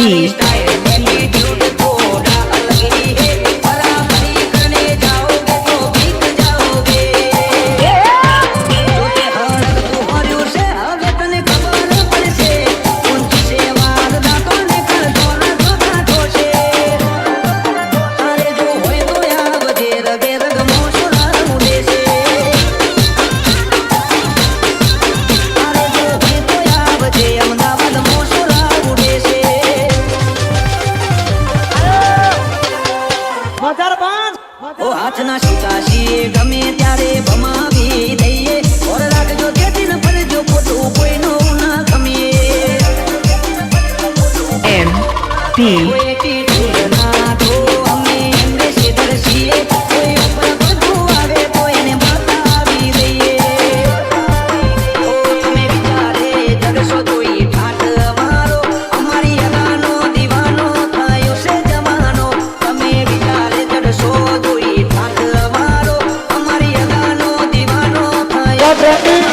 MP હાથના સુતાશીએ ગમે ત્યારે ભમાવી દઈએ ઓર રાખજો તેથી ન ફરજો ખોટું કોઈનો ના ખમીએ MP કોઈ ટીટું ના તો અમે એમને સીધરસીએ કોઈ ઉપર બધું આવે તો એને બતાવી દઈએ ઓ તમે વિચારે જગશો તોય ઠાઠ મારો અમારી અગાનો દીવાનો થયો છે જમાનો તમે વિચારે જગશો Gabriel